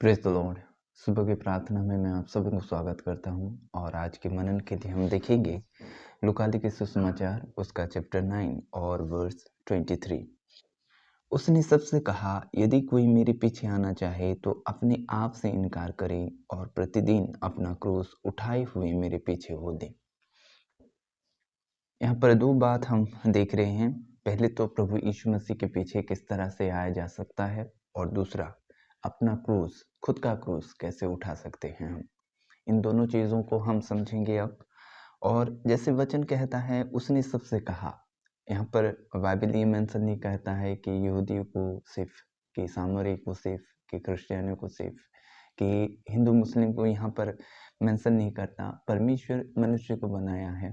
Praise the Lord. सुबह की प्रार्थना में मैं आप सभी को स्वागत करता हूं और आज के मनन के लिए हम देखेंगे लूका लिखे सुसमाचार उसका चैप्टर 9 और वर्स 23। उसने सबसे कहा, यदि कोई मेरे पीछे आना चाहे तो अपने आप से इनकार करे और प्रतिदिन अपना क्रूस उठाए हुए मेरे पीछे हो दे। यहाँ पर दो बात हम देख रहे हैं। पहले तो प्रभु यीशु मसीह के पीछे किस तरह से आया जा सकता है, और दूसरा अपना क्रूस, खुद का क्रूस कैसे उठा सकते हैं हम। इन दोनों चीज़ों को हम समझेंगे अब। और जैसे वचन कहता है उसने सबसे कहा, यहाँ पर बाइबल ये मेंशन नहीं कहता है कि यहूदियों को सिर्फ, कि सामरी को सिर्फ, कि क्रिश्चियनों को सिर्फ, कि हिंदू मुस्लिम को यहाँ पर मेंशन नहीं करता। परमेश्वर मनुष्य को बनाया है,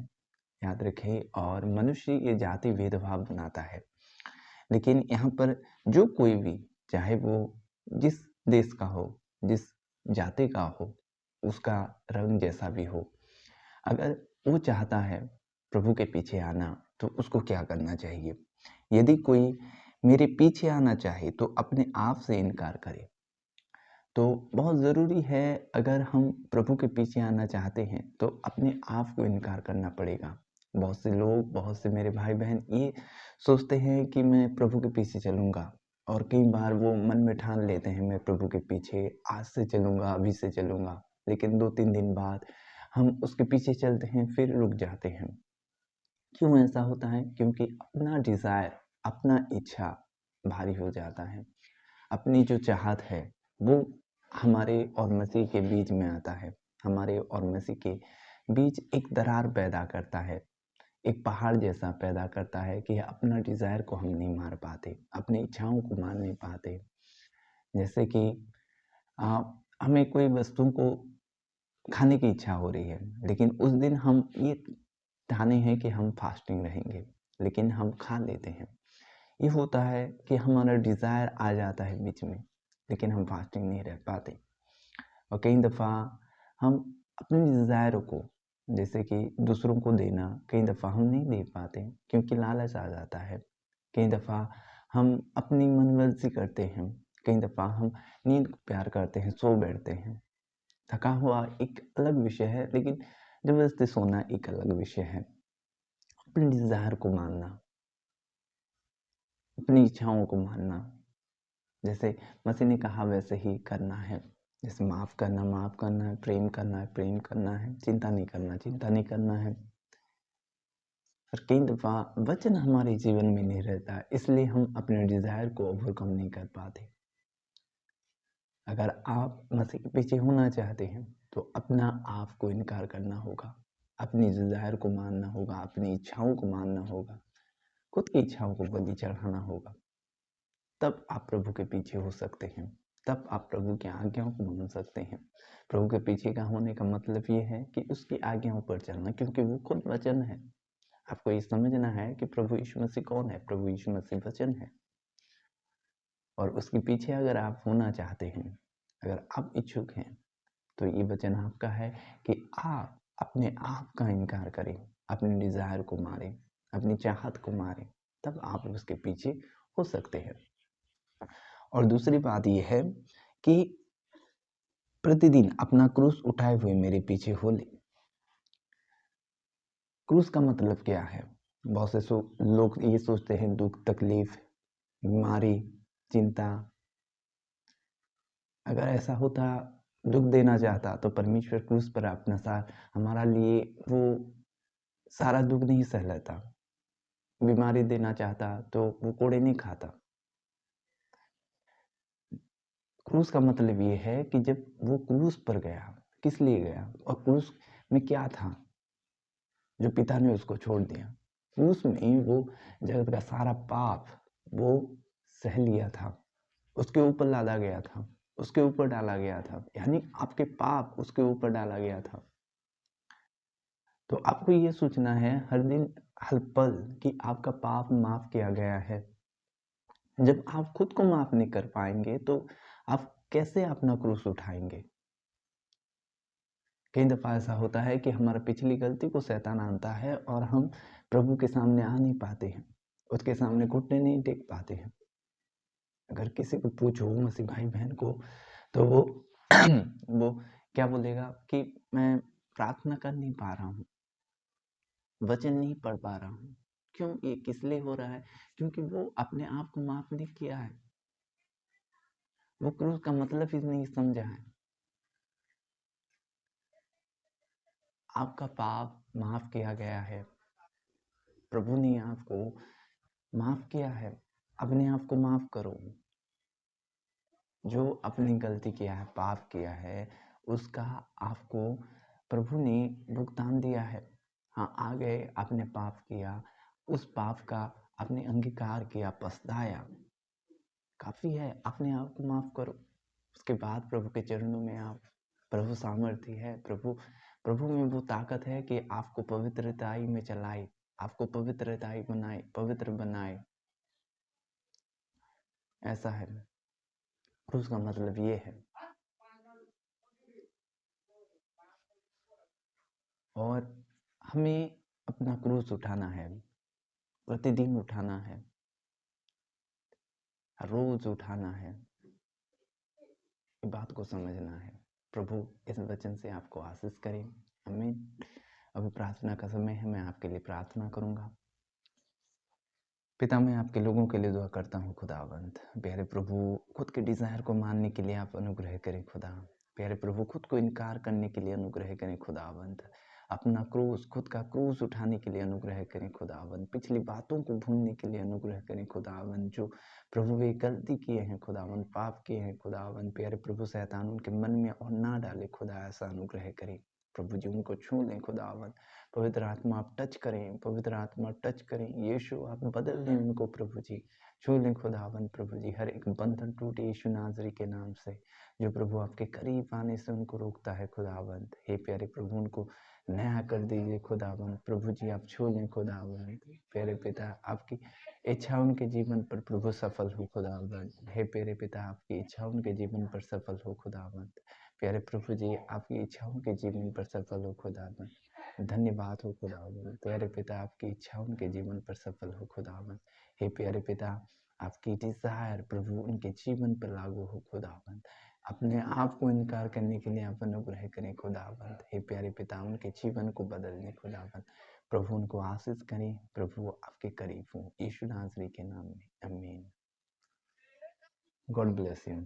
याद रखें, और मनुष्य ये जाति भेदभाव बनाता है। लेकिन यहाँ पर जो कोई भी, चाहे वो जिस देश का हो, जिस जाति का हो, उसका रंग जैसा भी हो, अगर वो चाहता है प्रभु के पीछे आना तो उसको क्या करना चाहिए। यदि कोई मेरे पीछे आना चाहे तो अपने आप से इनकार करे। तो बहुत ज़रूरी है, अगर हम प्रभु के पीछे आना चाहते हैं तो अपने आप को इनकार करना पड़ेगा। बहुत से लोग, बहुत से मेरे भाई बहन ये सोचते हैं कि मैं प्रभु के पीछे चलूँगा, और कई बार वो मन में ठान लेते हैं मैं प्रभु के पीछे आज से चलूँगा, अभी से चलूँगा, लेकिन 2-3 दिन बाद हम उसके पीछे चलते हैं, फिर रुक जाते हैं। क्यों ऐसा होता है? क्योंकि अपना डिज़ायर, अपना इच्छा भारी हो जाता है। अपनी जो चाहत है वो हमारे और मसीह के बीच में आता है। हमारे और मसीह के बीच एक दरार पैदा करता है, एक पहाड़ जैसा पैदा करता है कि अपना डिज़ायर को हम नहीं मार पाते, अपनी इच्छाओं को मार नहीं पाते। जैसे कि हमें कोई वस्तु को खाने की इच्छा हो रही है, लेकिन उस दिन हम ये ठाने हैं कि हम फास्टिंग रहेंगे, लेकिन हम खा लेते हैं। ये होता है कि हमारा डिज़ायर आ जाता है बीच में, लेकिन हम फास्टिंग नहीं रह पाते। और कई दफ़ा हम अपने डिज़ायर को, जैसे कि दूसरों को देना, कई दफ़ा हम नहीं दे पाते क्योंकि लालच आ जाता है। कई दफ़ा हम अपनी मनमर्जी करते हैं, कई दफ़ा हम नींद को प्यार करते हैं, सो बैठते हैं। थका हुआ एक अलग विषय है, लेकिन ज़बरदस्ती सोना एक अलग विषय है। अपने डिज़ायर को मानना, अपनी इच्छाओं को मानना, जैसे मसीह ने कहा वैसे ही करना है। जैसे माफ़ करना है, प्रेम करना है, प्रेम करना है, चिंता नहीं करना है। और कई दफ़ा वचन हमारे जीवन में नहीं रहता, इसलिए हम अपने डिज़ायर को ओवरकम नहीं कर पाते। अगर आप मसीह के पीछे होना चाहते हैं तो अपना आप को इनकार करना होगा, अपनी डिज़ायर को मानना होगा, अपनी इच्छाओं को मानना होगा, खुद की इच्छाओं को बलि चढ़ाना होगा। तब आप प्रभु के पीछे हो सकते हैं, तब आप प्रभु की आज्ञाओं को मान सकते हैं। प्रभु के पीछे का होने का मतलब ये है कि उसकी आज्ञाओं पर चलना, क्योंकि वो खुद वचन है। आपको ये समझना है कि प्रभु यीशु मसीह कौन है। प्रभु यीशु मसीह वचन है, और उसके पीछे अगर आप होना चाहते हैं, अगर आप इच्छुक हैं, तो ये वचन आपका है कि आप अपने आप का इनकार करें, अपने डिज़ायर को मारें, अपनी चाहत को मारें, तब आप उसके पीछे हो सकते हैं। और दूसरी बात यह है कि प्रतिदिन अपना क्रूस उठाए हुए मेरे पीछे हो ले। क्रूस का मतलब क्या है? बहुत से लोग ये सोचते हैं दुख, तकलीफ, बीमारी, चिंता। अगर ऐसा होता, दुख देना चाहता, तो परमेश्वर क्रूस पर अपना हमारा लिए वो सारा दुख नहीं सह लेता। बीमारी देना चाहता तो वो कोड़े नहीं खाता। क्रूस का मतलब ये है कि जब वो क्रूस पर गया, किस लिए गया, और क्रूस में क्या था जो पिता ने उसको छोड़ दिया। क्रूस में वो जगत का सारा पाप वो सह लिया था, उसके ऊपर लादा गया था, उसके ऊपर डाला गया था, यानी आपके पाप उसके ऊपर डाला गया था। तो आपको ये सोचना है हर दिन, हर पल, कि आपका पाप माफ किया गया है। जब आप खुद को माफ नहीं कर पाएंगे तो आप कैसे अपना क्रूस उठाएंगे? कई दफ़ा ऐसा होता है कि हमारा पिछली गलती को शैतान आनता है और हम प्रभु के सामने आ नहीं पाते हैं, उसके सामने घुटने नहीं टेक पाते हैं। अगर किसी को पूछो, मसीह भाई बहन को, तो वो वो क्या बोलेगा कि मैं प्रार्थना कर नहीं पा रहा हूँ, वचन नहीं पढ़ पा रहा हूँ। क्यों? ये किस लिए हो रहा है? क्योंकि वो अपने आप को माफ नहीं किया है। वो क्रूस का मतलब ही नहीं समझा है। आपका पाप माफ किया गया है। प्रभु ने आपको माफ किया है। अपने आप को माफ करो। जो अपनी गलती किया है, पाप किया है, उसका आपको प्रभु ने भुगतान दिया है। हाँ, आ गए, आपने पाप किया, उस पाप का आपने अंगीकार किया, पछताया, काफी है। अपने आप को माफ करो। उसके बाद प्रभु के चरणों में आप, प्रभु सामर्थ्य है, प्रभु में वो ताकत है कि आपको पवित्रताई में चलाए, आपको पवित्रताई बनाए, पवित्र बनाए। ऐसा है। क्रूस का मतलब ये है। और हमें अपना क्रूस उठाना है, प्रतिदिन उठाना है, रोज उठाना है। बात को समझना है। प्रभु इस वचन से आपको आशीष करें। आमीन। अभी प्रार्थना का समय है। मैं आपके लिए प्रार्थना करूंगा। पिता, मैं आपके लोगों के लिए दुआ करता हूँ खुदावंद। प्यारे प्रभु, खुद के डिज़ायर को मानने के लिए आप अनुग्रह करें खुदा। प्यारे प्रभु, खुद को इनकार करने के लिए अनुग्रह करें खुदावंद। अपना क्रूस, खुद का क्रूस उठाने के लिए अनुग्रह करें खुदावंद। पिछली बातों को भूलने के लिए अनुग्रह करें खुदावंद। जो प्रभु वे गलती किए हैं खुदावंद, पाप किए हैं खुदावंद, प्यारे प्रभु शैतान उनके मन में और ना डाले खुदा, ऐसा अनुग्रह करें प्रभु जी। उनको छू लें खुदावंद। पवित्र आत्मा आप टच करें, पवित्र आत्मा टच करें। यीशु आप बदल दें उनको प्रभु जी। छू लें खुदावंद प्रभु जी। हर एक बंधन टूटे यीशु नाजरी के नाम से, जो प्रभु आपके करीब आने से उनको रोकता है खुदावंद। हे प्यारे प्रभु, उनको नया कर दीजिए खुदावंद प्रभु जी। आप छू लें खुदावंद। प्यारे पिता, आपकी इच्छा उनके जीवन पर प्रभु सफल हो खुदावंद। हे प्यारे पिता, आपकी इच्छा उनके जीवन पर सफल हो खुदावंद। प्यारे प्रभु जी, आपकी इच्छा उनके जीवन पर सफल हो खुदावंद। धन्यवाद हो खुदावंद। प्यारे पिता, आपकी इच्छा उनके जीवन पर सफल हो खुदावंद। हे प्यारे पिता, आपकी डिजायर प्रभु उनके जीवन पर लागू हो खुदावंद। अपने आप को इनकार करने के लिए आप अनुग्रह करें खुदावंद। हे प्यारे पिता, उनके जीवन को बदलने खुदावंद। प्रभु उनको आशीष करें। प्रभु आपके करीब हो, यीशु नासरी के नाम में, आमीन। God bless you.